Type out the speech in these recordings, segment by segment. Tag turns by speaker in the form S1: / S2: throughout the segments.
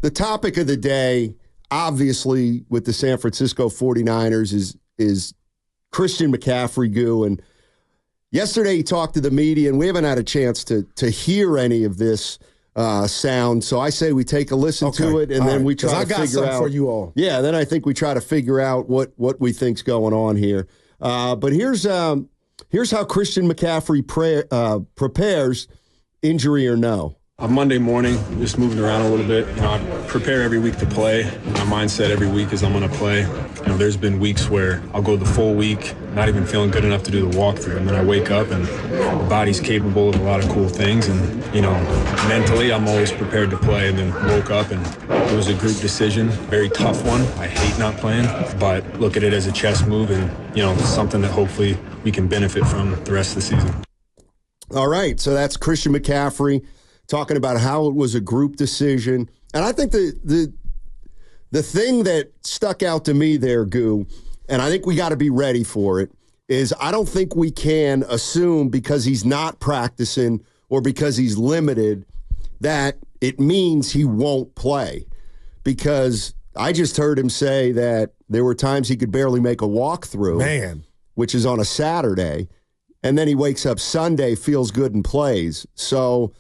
S1: the topic of the day, obviously, with the San Francisco 49ers is Christian McCaffrey, Goo. And yesterday he talked to the media, and we haven't had a chance to hear any of this sound. So I say we take a listen to it, and then we try to figure out. I got something for you all. Yeah, then I think we try to figure out what we think's going on here. But here's how Christian McCaffrey prepares, injury or no.
S2: On Monday morning, just moving around a little bit. I prepare every week to play. My mindset every week is I'm going to play. There's been weeks where I'll go the full week, not even feeling good enough to do the walkthrough, and then I wake up and the body's capable of a lot of cool things. And mentally, I'm always prepared to play. And then woke up and it was a group decision, very tough one. I hate not playing, but look at it as a chess move, and something that hopefully we can benefit from the rest of the season.
S1: All right, so that's Christian McCaffrey talking about how it was a group decision. And I think the thing that stuck out to me there, Goo, and I think we got to be ready for it, is I don't think we can assume because he's not practicing or because he's limited that it means he won't play. Because I just heard him say that there were times he could barely make a walkthrough, which is on a Saturday, and then he wakes up Sunday, feels good, and plays. So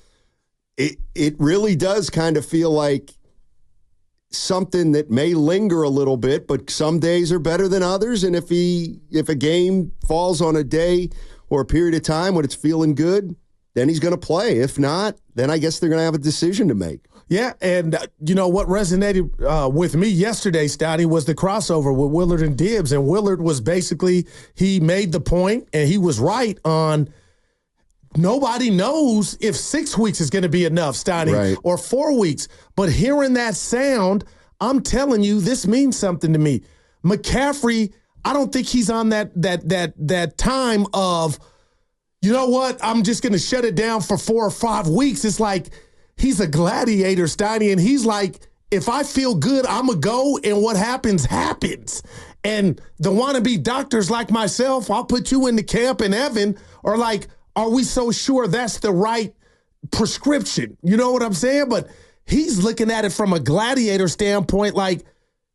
S1: it really does kind of feel like something that may linger a little bit, but some days are better than others. And if a game falls on a day or a period of time when it's feeling good, then he's going to play. If not, then I guess they're going to have a decision to make.
S3: Yeah, and what resonated with me yesterday, Steiny, was the crossover with Willard and Dibbs. And Willard was basically, he made the point, and he was right on nobody knows if 6 weeks is going to be enough, Steiny, or 4 weeks. But hearing that sound, I'm telling you, this means something to me. McCaffrey, I don't think he's on that time of, you know what, I'm just going to shut it down for 4 or 5 weeks. It's like he's a gladiator, Steiny, and he's like, if I feel good, I'm going to go, and what happens, happens. And the wannabe doctors like myself, I'll put you in the camp, and Evan are like, are we so sure that's the right prescription? You know what I'm saying? But he's looking at it from a gladiator standpoint, like,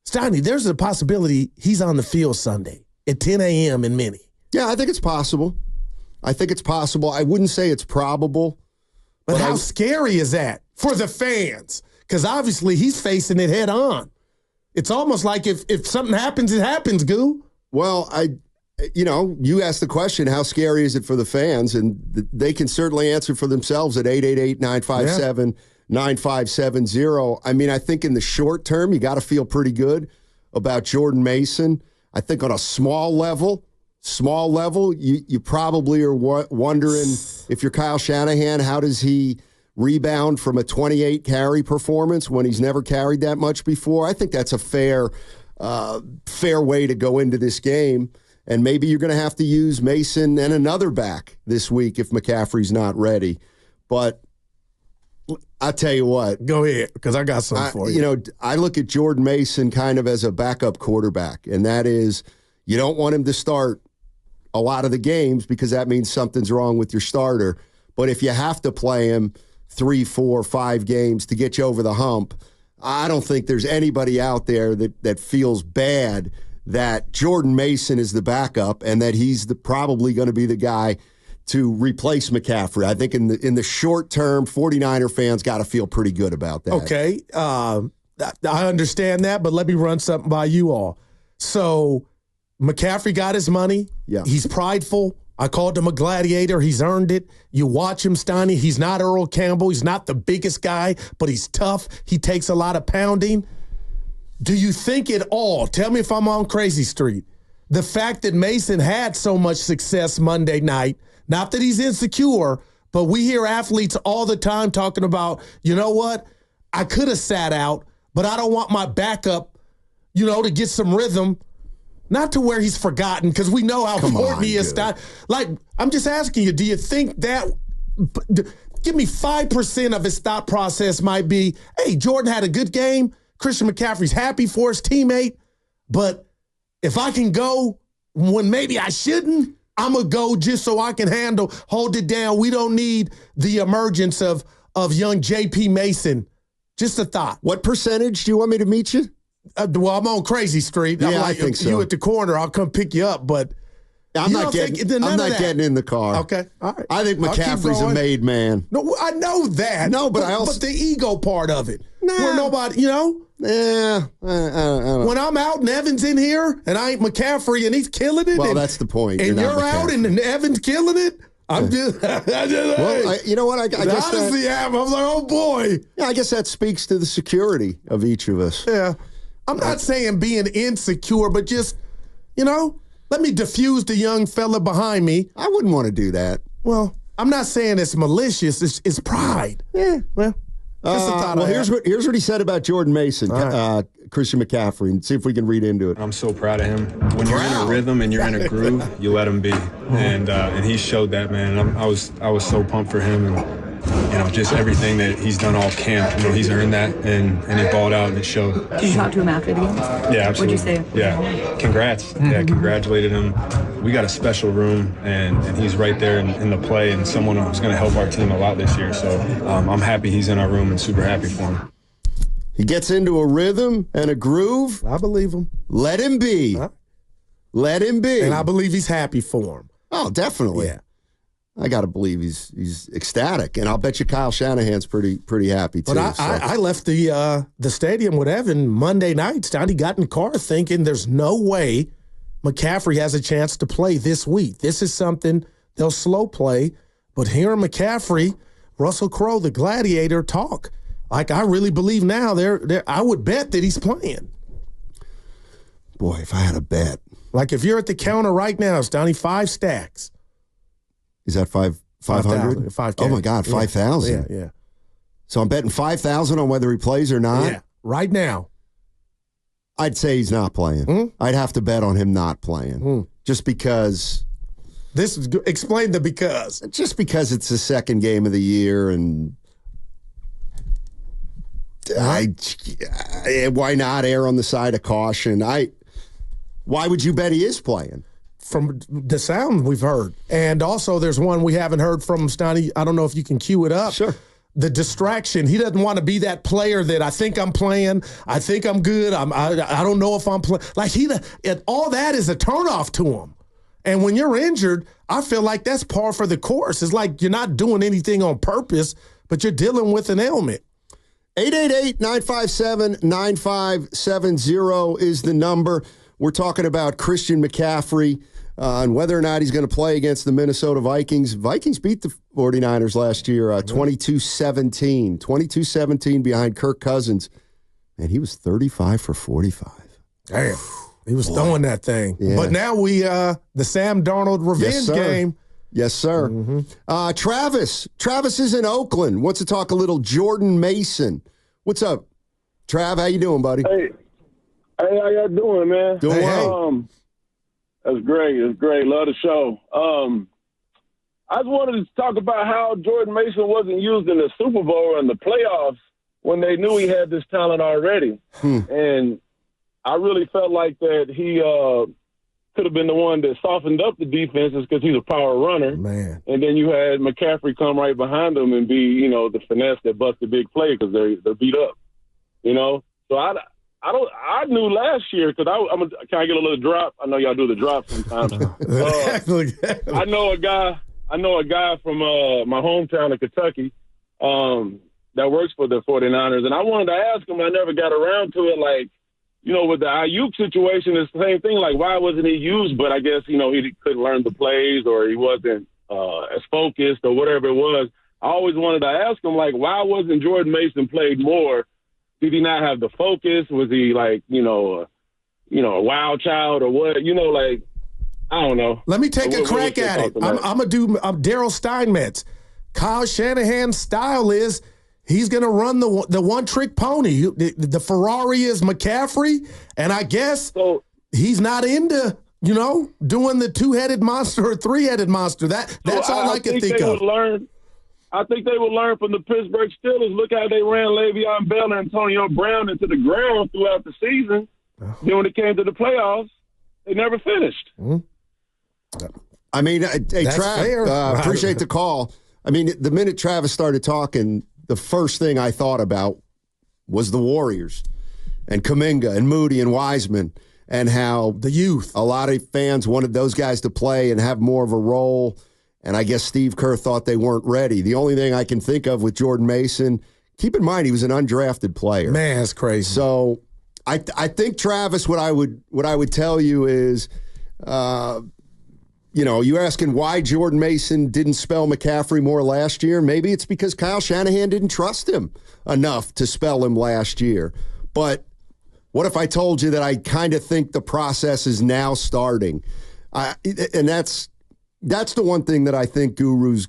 S3: Steiny, there's a possibility he's on the field Sunday at 10 a.m. in Minnie.
S1: Yeah, I think it's possible. I wouldn't say it's probable.
S3: But how scary is that for the fans? Because obviously he's facing it head on. It's almost like if something happens, it happens, Goo.
S1: Well, you asked the question, how scary is it for the fans? And they can certainly answer for themselves at 888-957-9570. I mean, I think in the short term, you got to feel pretty good about Jordan Mason. I think on a small level, you probably are wondering if you're Kyle Shanahan, how does he rebound from a 28 carry performance when he's never carried that much before? I think that's a fair way to go into this game. And maybe you're going to have to use Mason and another back this week if McCaffrey's not ready. But I'll tell you what.
S3: Go ahead, because I got something for you.
S1: I look at Jordan Mason kind of as a backup quarterback, and that is you don't want him to start a lot of the games because that means something's wrong with your starter. But if you have to play him 3, 4, 5 games to get you over the hump, I don't think there's anybody out there that feels bad that Jordan Mason is the backup and that he's probably going to be the guy to replace McCaffrey. I think in the short term, 49er fans got to feel pretty good about that.
S3: Okay, I understand that, but let me run something by you all. So McCaffrey got his money.
S1: Yeah.
S3: He's prideful. I called him a gladiator. He's earned it. You watch him, Steiny. He's not Earl Campbell. He's not the biggest guy, but he's tough. He takes a lot of pounding. Do you think at all, tell me if I'm on crazy street, the fact that Mason had so much success Monday night, not that he's insecure, but we hear athletes all the time talking about, you know what, I could have sat out, but I don't want my backup, to get some rhythm, not to where he's forgotten, because we know how important he is. Like, I'm just asking you, do you think that, give me 5% of his thought process might be, hey, Jordan had a good game, Christian McCaffrey's happy for his teammate, but if I can go when maybe I shouldn't, I'm going to go just so I can hold it down. We don't need the emergence of young J.P. Mason Just a thought.
S1: What percentage do you want me to meet you?
S3: Well, I'm on Crazy Street.
S1: Yeah,
S3: I'm
S1: I think so.
S3: You at the corner, I'll come pick you up, but
S1: I'm not getting in the car.
S3: Okay, all right.
S1: I think McCaffrey's a made man.
S3: No, I know that.
S1: No, but I also...
S3: But the ego part of it.
S1: Nah.
S3: Where nobody,
S1: Yeah, I don't know.
S3: When I'm out and Evan's in here and I ain't McCaffrey and he's killing it.
S1: Well, that's the point.
S3: And you're out and Evan's killing it. I'm just,
S1: well, you know what? I guess
S3: honestly, I was like, oh boy.
S1: Yeah, I guess that speaks to the security of each of us.
S3: Yeah, I'm not saying being insecure, but just, let me diffuse the young fella behind me.
S1: I wouldn't want to do that.
S3: Well, I'm not saying it's malicious. It's pride.
S1: Yeah.
S3: Well, just a thought.
S1: Well, here's what he said about Jordan Mason, Christian McCaffrey, and see if we can read into it.
S2: I'm so proud of him. When you're in a rhythm and you're in a groove, you let him be, and he showed that, man. And I was so pumped for him, and just everything that he's done all camp. He's earned that, and he balled out and it showed.
S4: Did you talk to him after the game?
S2: Yeah, absolutely.
S4: What'd you say?
S2: Yeah, congrats. Yeah, congratulated him. We got a special room, and he's right there in the play, and someone who's going to help our team a lot this year. So I'm happy he's in our room and super happy for him.
S1: He gets into a rhythm and a groove.
S3: I believe him.
S1: Let him be. Let him be.
S3: And I believe he's happy for him.
S1: Oh, definitely.
S3: Yeah.
S1: I got to believe he's ecstatic, and I'll bet you Kyle Shanahan's pretty happy too.
S3: But I left the stadium with Evan Monday night. Steiny got in the car thinking there's no way McCaffrey has a chance to play this week. This is something they'll slow play. But hearing McCaffrey, Russell Crowe, the Gladiator, talk, like I really believe now, I would bet that he's playing.
S1: Boy, if I had a bet.
S3: Like if you're at the counter right now, Steiny, 5 stacks.
S1: Is that 500?
S3: 5K.
S1: Oh my God, 5,000.
S3: Yeah.
S1: So I'm betting 5,000 on whether he plays or not.
S3: Yeah, right now.
S1: I'd say he's not playing. I'd have to bet on him not playing, just because.
S3: Explain the because.
S1: Just because it's the second game of the year, and why not err on the side of caution? Why would you bet he is playing?
S3: From the sound we've heard. And also there's one we haven't heard from Steiny. I don't know if you can cue it up.
S1: Sure.
S3: The distraction. He doesn't want to be that player that I think I'm playing. I think I'm good. I don't know if I'm playing. Like all that is a turnoff to him. And when you're injured, I feel like that's par for the course. It's like you're not doing anything on purpose, but you're dealing with an ailment.
S1: 888-957-9570 is the number. We're talking about Christian McCaffrey and whether or not he's going to play against the Minnesota Vikings. Vikings beat the 49ers last year 22-17. 22-17 behind Kirk Cousins. And he was 35 for 45.
S3: Damn. He was throwing that thing. Yeah. But now the Sam Darnold revenge game.
S1: Yes, sir. Travis is in Oakland. Wants to talk a little Jordan Mason. What's up, Trav? How you doing, buddy?
S5: Hey, how y'all doing, man?
S1: Doing well.
S5: That's great. It's great. Love the show. I just wanted to talk about how Jordan Mason wasn't used in the Super Bowl or in the playoffs when they knew he had this talent already. And I really felt like that he could have been the one that softened up the defenses because he's a power runner.
S3: Man.
S5: And then you had McCaffrey come right behind him and be, the finesse that busts the big play because they're beat up. So I knew last year because can I get a little drop? I know y'all do the drop sometimes. I know a guy from my hometown of Kentucky that works for the 49ers, and I wanted to ask him. I never got around to it. Like, with the Ayuk situation, it's the same thing. Like, why wasn't he used? But I guess he couldn't learn the plays, or he wasn't as focused, or whatever it was. I always wanted to ask him, like, why wasn't Jordan Mason played more? Did he not have the focus? Was he like, a wild child or what? I don't know.
S3: Let me take a crack at it. I'm going to do Daryl Steinmetz. Kyle Shanahan's style is he's going to run the one-trick pony. The Ferrari is McCaffrey, and I guess he's not into, doing the two-headed monster or three-headed monster. That's all I can think of.
S5: I think they would learn from the Pittsburgh Steelers. Look how they ran Le'Veon Bell and Antonio Brown into the ground throughout the season. Then when it came to the playoffs, they never finished.
S1: I mean, hey, Trav, appreciate the call. I mean, the minute Travis started talking, the first thing I thought about was the Warriors and Kuminga and Moody and Wiseman, and how
S3: the youth,
S1: a lot of fans wanted those guys to play and have more of a role. And I guess Steve Kerr thought they weren't ready. The only thing I can think of with Jordan Mason, keep in mind he was an undrafted player.
S3: Man, that's crazy.
S1: So I think, Travis, what I would tell you is, you're asking why Jordan Mason didn't spell McCaffrey more last year. Maybe it's because Kyle Shanahan didn't trust him enough to spell him last year. But what if I told you that I kind of think the process is now starting? And that's the one thing that I think Guru's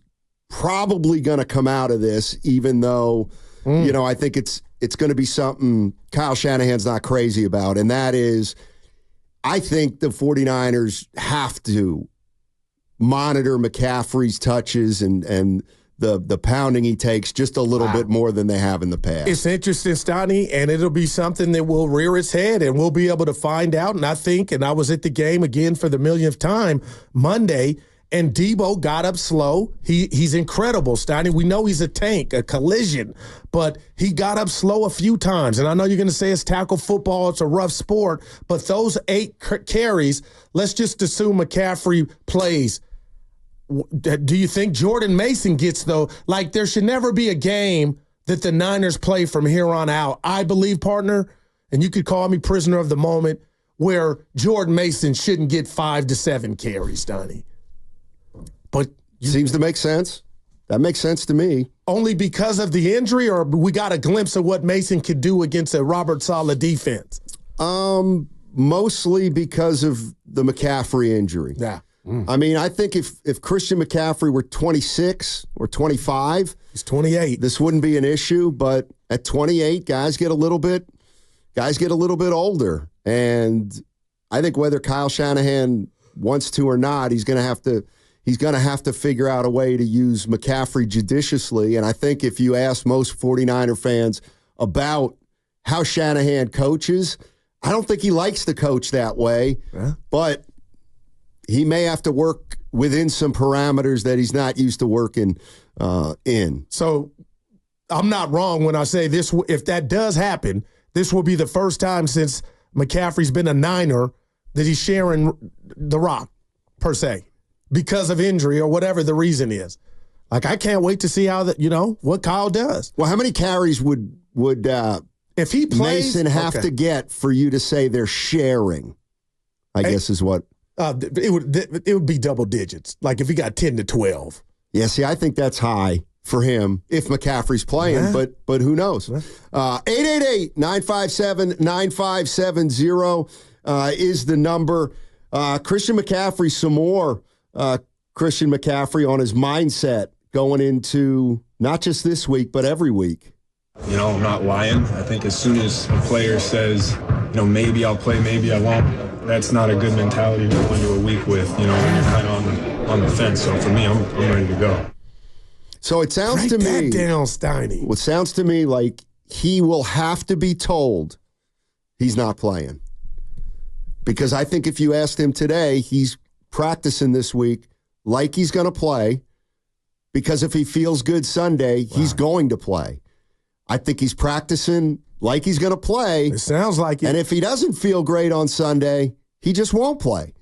S1: probably going to come out of this, even though, I think it's going to be something Kyle Shanahan's not crazy about. And that is, I think the 49ers have to monitor McCaffrey's touches and the pounding he takes just a little bit more than they have in the past.
S3: It's interesting, Steiny, and it'll be something that will rear its head, and we'll be able to find out. And I think, and I was at the game again for the millionth time Monday, and Debo got up slow. He's incredible, Steiny. We know he's a tank, a collision, but he got up slow a few times. And I know you're going to say it's tackle football, it's a rough sport, but those 8 carries, let's just assume McCaffrey plays. Do you think Jordan Mason gets, though? Like, there should never be a game that the Niners play from here on out, I believe, partner, and you could call me prisoner of the moment, where Jordan Mason shouldn't get 5 to 7 carries, Donnie. But
S1: seems to make sense. That makes sense to me.
S3: Only because of the injury, or we got a glimpse of what Mason could do against a Robert Saleh defense?
S1: Mostly because of the McCaffrey injury.
S3: Yeah.
S1: I mean, I think if Christian McCaffrey were 26 or 25,
S3: he's 28.
S1: This wouldn't be an issue. But at 28, guys get a little bit older, and I think whether Kyle Shanahan wants to or not, he's going to have to figure out a way to use McCaffrey judiciously. And I think if you ask most 49er fans about how Shanahan coaches, I don't think he likes to coach that way, but he may have to work within some parameters that he's not used to working in.
S3: So I'm not wrong when I say this. If that does happen, this will be the first time since McCaffrey's been a Niner that he's sharing the rock, per se, because of injury or whatever the reason is. Like, I can't wait to see how what Kyle does.
S1: Well, how many carries would
S3: if he plays,
S1: Mason have to get for you to say they're sharing? I guess is what.
S3: It would be double digits, like if he got 10 to 12.
S1: Yeah, see, I think that's high for him if McCaffrey's playing, but who knows? 888-957-9570 is the number. Christian McCaffrey, some more Christian McCaffrey on his mindset going into not just this week, but every week.
S2: I'm not lying. I think as soon as a player says, maybe I'll play, maybe I won't, that's not a good mentality to go into a week with, when you're kind of on the fence. So for me, I'm ready to go.
S1: So it sounds to me,
S3: write that down, Steiny.
S1: Well, it sounds to me like he will have to be told he's not playing. Because I think if you asked him today, he's practicing this week like he's going to play. Because if he feels good Sunday, he's going to play. I think he's practicing like he's going to play.
S3: It sounds like it.
S1: And if he doesn't feel great on Sunday, he just won't play.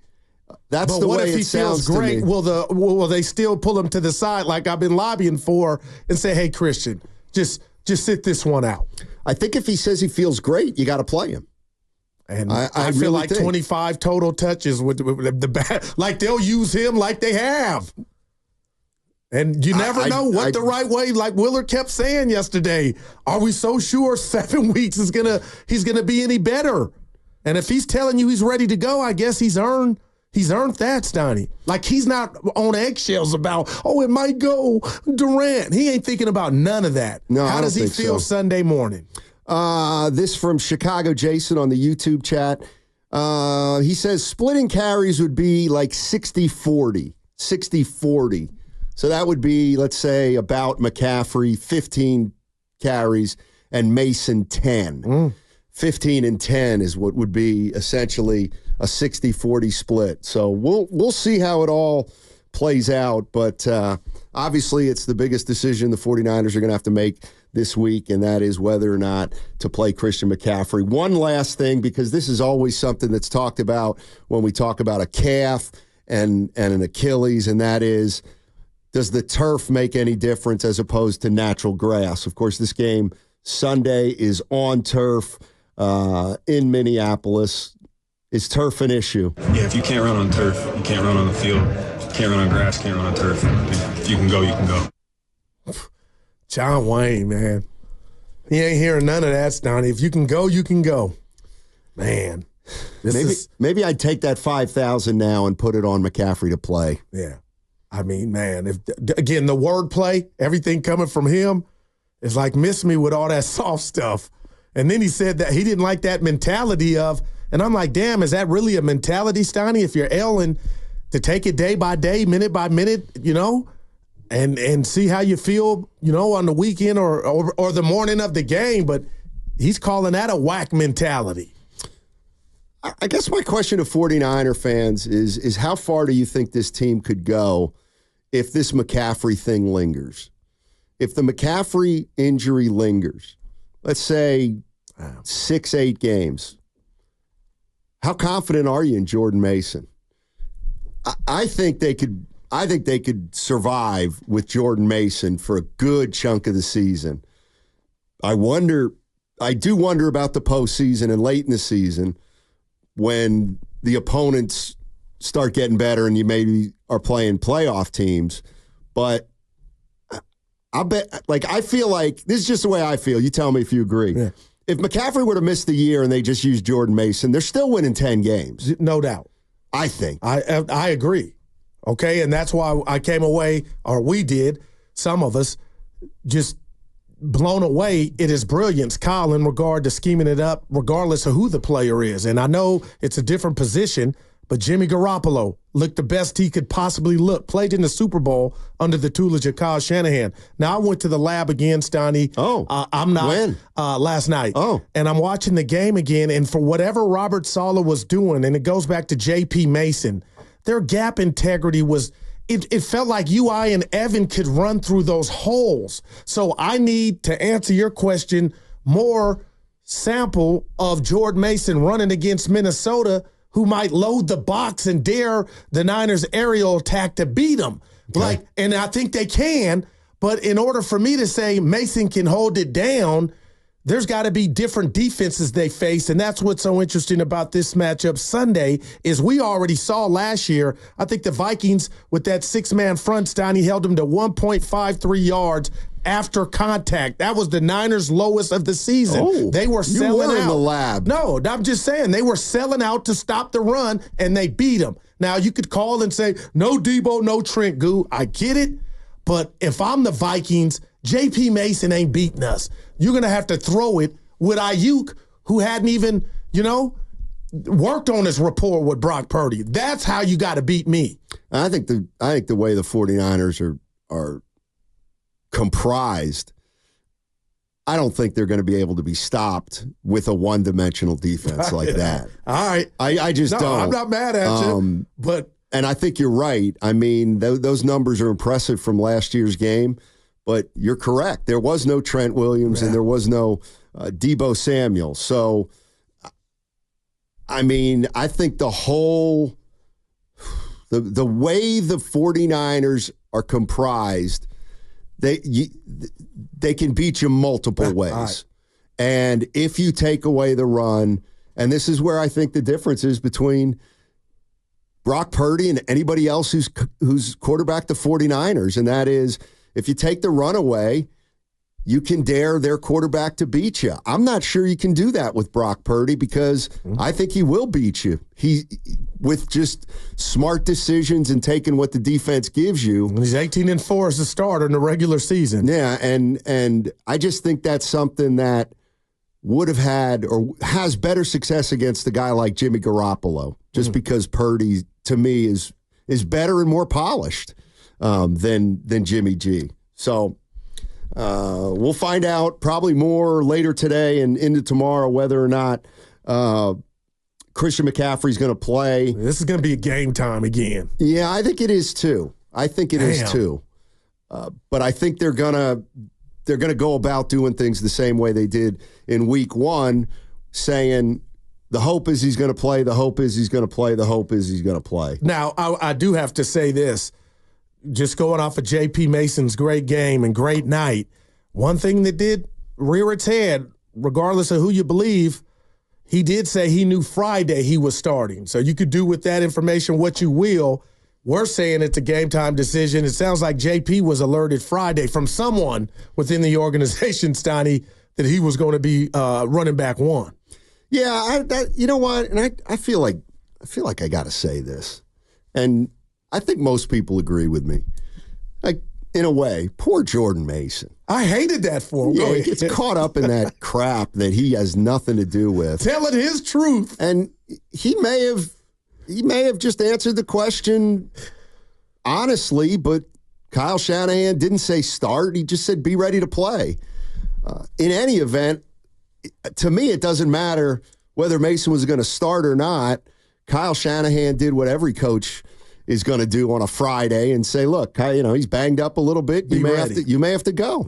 S1: That's
S3: but
S1: the
S3: what
S1: way
S3: if he
S1: it sounds
S3: feels great?
S1: to me.
S3: Will they still pull him to the side like I've been lobbying for and say, hey, Christian, just sit this one out?
S1: I think if he says he feels great, you got to play him.
S3: And I feel
S1: really
S3: like
S1: think
S3: 25 total touches with the bat. Like they'll use him like they have. And you never know what the right way, like Willard kept saying yesterday. Are we so sure 7 weeks he's gonna be any better? And if he's telling you he's ready to go, I guess he's earned that, Steiny. Like he's not on eggshells about, it might go Durant. He ain't thinking about none of that.
S1: No,
S3: How does he feel Sunday morning?
S1: This from Chicago Jason on the YouTube chat. He says splitting carries would be like 60-40. 60-40. So that would be, let's say, about McCaffrey, 15 carries, and Mason 10. 15 and 10 is what would be essentially a 60-40 split. So we'll see how it all plays out. But obviously it's the biggest decision the 49ers are going to have to make this week, and that is whether or not to play Christian McCaffrey. One last thing, because this is always something that's talked about when we talk about a calf and an Achilles, and that is, does the turf make any difference as opposed to natural grass? Of course, this game Sunday is on turf in Minneapolis. Is turf an issue?
S2: Yeah, if you can't run on turf, you can't run on the field. Can't run on grass, can't run on turf. If you can go, you can go.
S3: John Wayne, man. He ain't hearing none of that, Steiny. If you can go, you can go. Man.
S1: Maybe I'd take that $5,000 now and put it on McCaffrey to play.
S3: Yeah. I mean, man, again, the wordplay, everything coming from him is like, miss me with all that soft stuff. And then he said that he didn't like that mentality of, and I'm like, damn, is that really a mentality, Steiny? If you're ailing, to take it day by day, minute by minute, and see how you feel, on the weekend or the morning of the game. But he's calling that a whack mentality.
S1: I guess my question to 49er fans is how far do you think this team could go if this McCaffrey thing lingers? If the McCaffrey injury lingers, let's say 6-8 games, how confident are you in Jordan Mason? I think they could survive with Jordan Mason for a good chunk of the season. I do wonder about the postseason and late in the season when the opponents start getting better and you maybe are playing playoff teams. But I feel like this is just the way I feel. You tell me if you agree. Yeah. If McCaffrey would have missed the year and they just used Jordan Mason, they're still winning 10 games.
S3: No doubt.
S1: I think.
S3: I agree. Okay, and that's why I came away, or we did, some of us, just blown away at his brilliance, Kyle, in regard to scheming it up, regardless of who the player is. And I know it's a different position, but Jimmy Garoppolo looked the best he could possibly look, played in the Super Bowl under the tutelage of Kyle Shanahan. Now, I went to the lab again, Steiny. I'm not.
S1: When?
S3: Last night.
S1: Oh.
S3: And I'm watching the game again, and for whatever Robert Saleh was doing, and it goes back to J.P. Mason, their gap integrity was – it felt like UI and Evan could run through those holes. So I need, to answer your question, more sample of Jordan Mason running against Minnesota, who might load the box and dare the Niners' aerial attack to beat them. Okay. And I think they can, but in order for me to say Mason can hold it down, there's got to be different defenses they face, and that's what's so interesting about this matchup Sunday is we already saw last year, I think the Vikings with that six-man front, Steiny, held them to 1.53 yards after contact. That was the Niners' lowest of the season.
S1: Oh,
S3: they were selling out.
S1: In the lab.
S3: No, I'm just saying they were selling out to stop the run, and they beat them. Now, you could call and say, no Debo, no Trent Goo. I get it, but if I'm the Vikings, J.P. Mason ain't beating us. You're going to have to throw it with Ayuk, who hadn't even, worked on his rapport with Brock Purdy. That's how you got to beat me.
S1: I think the way the 49ers are comprised, I don't think they're going to be able to be stopped with a one-dimensional defense like that.
S3: All right.
S1: I just don't.
S3: I'm not mad at you, but
S1: and I think you're right. I mean, those numbers are impressive from last year's game. But you're correct. There was no Trent Williams and there was no Debo Samuel. So, I mean, I think the way the 49ers are comprised, they can beat you multiple ways. Right. And if you take away the run, and this is where I think the difference is between Brock Purdy and anybody else who's quarterback the 49ers, and that is, if you take the run away, you can dare their quarterback to beat you. I'm not sure you can do that with Brock Purdy because I think he will beat you. With just smart decisions and taking what the defense gives you.
S3: He's 18-4 as a starter in the regular season.
S1: Yeah, and I just think that's something that would have had or has better success against a guy like Jimmy Garoppolo, just because Purdy, to me, is better and more polished than Jimmy G. So we'll find out probably more later today and into tomorrow whether or not Christian McCaffrey's going to play.
S3: This is going to be a game time again.
S1: Yeah, I think it is too. But I think they're going to they're going to go about doing things the same way they did in week 1, saying the hope is he's going to play, the hope is he's going to play, the hope is he's going to play.
S3: Now, I do have to say this, just going off of J.P. Mason's great game and great night, one thing that did rear its head, regardless of who you believe, he did say he knew Friday he was starting. So you could do with that information what you will. We're saying it's a game-time decision. It sounds like JP was alerted Friday from someone within the organization, Steiny, that he was going to be running back 1.
S1: Yeah, you know what? And I feel like I got to say this. And I think most people agree with me. Like, in a way, poor Jordan Mason.
S3: I hated that for him.
S1: Yeah, he gets caught up in that crap that he has nothing to do with.
S3: Telling his truth.
S1: And he may have just answered the question honestly, but Kyle Shanahan didn't say start. He just said be ready to play. In any event, to me, it doesn't matter whether Mason was going to start or not. Kyle Shanahan did what every coach is going to do on a Friday and say, look, he's banged up a little bit. You may have to go.